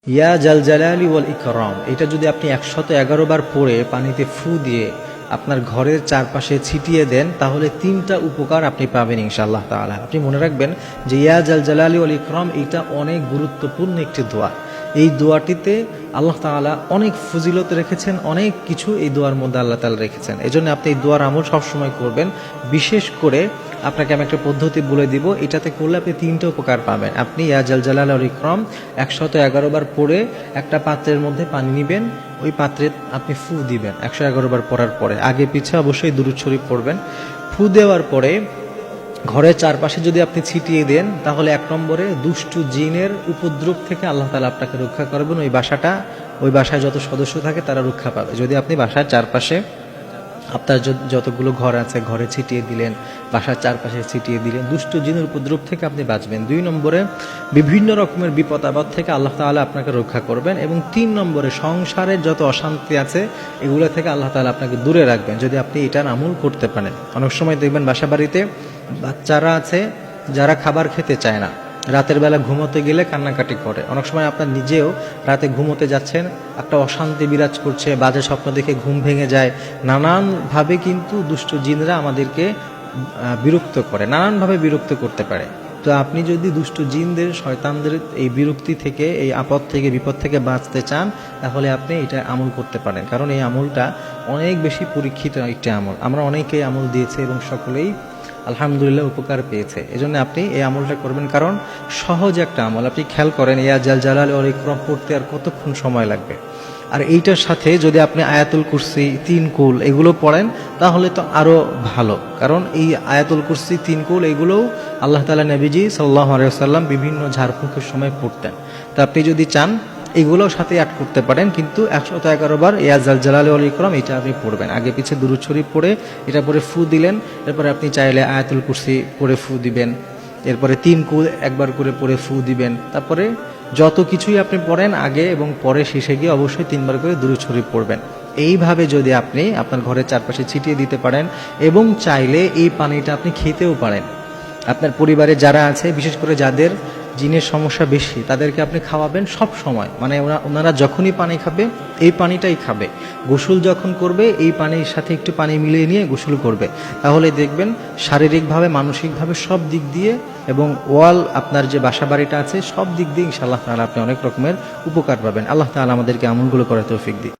ইয়া জাল জালালি ওয়াল ইকরাম, এটা যদি আপনি 111 বার পড়ে পানিতে ফু দিয়ে আপনার ঘরের চারপাশে ছিটিয়ে দেন, তাহলে 3টা উপকার আপনি পাবেন ইনশাআল্লাহ তাআলা। আপনি মনে রাখবেন যে ইয়া জাল জালালি ওয়াল ইকরাম এটা অনেক গুরুত্বপূর্ণ একটি দোয়া। এই দোয়াটিতে আল্লাহ তাআলা অনেক ফজিলত রেখেছেন, অনেক কিছু এই দোয়ার মধ্যে আল্লাহ তাআলা রেখেছেন। এজন্য আপনি এই দোয়ার আমল সবসময় করবেন। বিশেষ করে আপনাকে আমি একটা পদ্ধতি বলে দিব, এটাতে করলে আপনি 3টা উপকার পাবেন। আপনি ইয়া জাল জালাল ওয়াল ইকরাম 111 বার পড়ে একটা পাত্রের মধ্যে পানি নেবেন, ওই পাত্রে আপনি ফু দিবেন 111 বার পড়ার পরে। আগে পিছে অবশ্যই দুরূদ শরীফ পড়বেন। ফু দেওয়ার পরে ঘরের চারপাশে যদি আপনি ছিটিয়ে দেন, তাহলে 1 নম্বরে দুষ্টু জিনের উপদ্রব থেকে আল্লাহ তাআলা আপনাকে রক্ষা করবেন। ওই বাসায় যত সদস্য থাকে তারা রক্ষা পাবে। যদি আপনি বাসার চারপাশে আপনার যতগুলো ঘর আছে ঘরে ছিটিয়ে দিলেন, বাসার চারপাশে ছিটিয়ে দিলেন, দুষ্টু জিনের উপদ্রব থেকে আপনি বাঁচবেন। 2 নম্বরে বিভিন্ন রকমের বিপদ আপদ থেকে আল্লাহ তাআলা আপনাকে রক্ষা করবেন। এবং 3 নম্বরে সংসারের যত অশান্তি আছে এগুলো থেকে আল্লাহ তাআলা আপনাকে দূরে রাখবেন, যদি আপনি এটার আমল করতে পারেন। অনেক সময় দেখবেন বাসা বাড়িতে বাচ্চারা আছে যারা খাবার খেতে চায় না, রাতের বেলা ঘুমোতে গেলে কান্নাকাটি করে। অনেক সময় আপনার নিজেও রাতে ঘুমোতে যাচ্ছেন, একটা অশান্তি বিরাজ করছে, বাজে স্বপ্ন দেখে ঘুম ভেঙে যায়। নানানভাবে কিন্তু দুষ্ট জিনরা আমাদেরকে বিরক্ত করে, নানানভাবে বিরক্ত করতে পারে। তো আপনি যদি দুষ্ট জিনদের, শয়তানদের এই বিরক্তি থেকে, এই আপদ থেকে, বিপদ থেকে বাঁচতে চান, তাহলে আপনি এটা আমল করতে পারেন। কারণ এই আমলটা অনেক বেশি পরীক্ষিত একটি আমল। আমরা অনেকেই আমল দিয়েছি এবং সকলেই আলহামদুলিল্লাহ উপকার পেয়েছে। এজন্য আপনি এই আমলটা করবেন, কারণ সহজ একটা আমল। আপনি খেয়াল করেন ইয়া জাল জালাল ওয়াল ইকরাম পড়তে আর কতক্ষণ সময় লাগবে। আর এইটার সাথে যদি আপনি আয়াতুল কুরসি, 3 কুল এগুলো পড়েন, তাহলে তো আরো ভালো। কারণ এই আয়াতুল কুরসি, 3 কুল এগুলোও আল্লাহ তাআলা নবীজি সাল্লাল্লাহু আলাইহি ওয়াসাল্লাম বিভিন্ন ঝাড়ফুঁকের সময় পড়তেন। তো আপনি যদি চান এগুলোর সাথে অ্যাড করতে পারেন, কিন্তু 111 বার ইয়া জাল জালালি ওয়াল ইকরাম এটা আপনি পড়বেন। আগে পিছে দুরূদ শরীফ পড়ে এটা পরে ফু দিলেন, এরপরে আপনি চাইলে আয়াতুল কুরসি পড়ে ফু দিবেন, এরপরে 3 কুল একবার করে পড়ে ফু দিবেন। তারপরে যত কিছুই আপনি পড়েন আগে এবং পরে শেষে গিয়ে অবশ্যই 3 বার করে দুরূদ শরীফ পড়বেন। এইভাবে যদি আপনি আপনার ঘরের চারপাশে ছিটিয়ে দিতে পারেন এবং চাইলে এই পানিটা আপনি খেতেও পারেন, আপনার পরিবারে যারা আছে, বিশেষ করে যাদের জিনের সমস্যা বেশি, তাদেরকে আপনি খাওয়াবেন সব সময়। মানে ওনারা যখনই পানি খাবে এই পানিটাই খাবে। গোসল যখন করবে এই পানির সাথে একটু পানি মিলিয়ে নিয়ে গোসল করবে। তাহলে দেখবেন শারীরিকভাবে, মানসিকভাবে সব দিক দিয়ে এবং আপনার যে বাসা বাড়িটা আছে সব দিক দিয়ে ইনশাআল্লাহ তাআলা আপনি অনেক রকমের উপকার পাবেন। আল্লাহ তাআলা আমাদেরকে আমলগুলো করার তৌফিক দিন।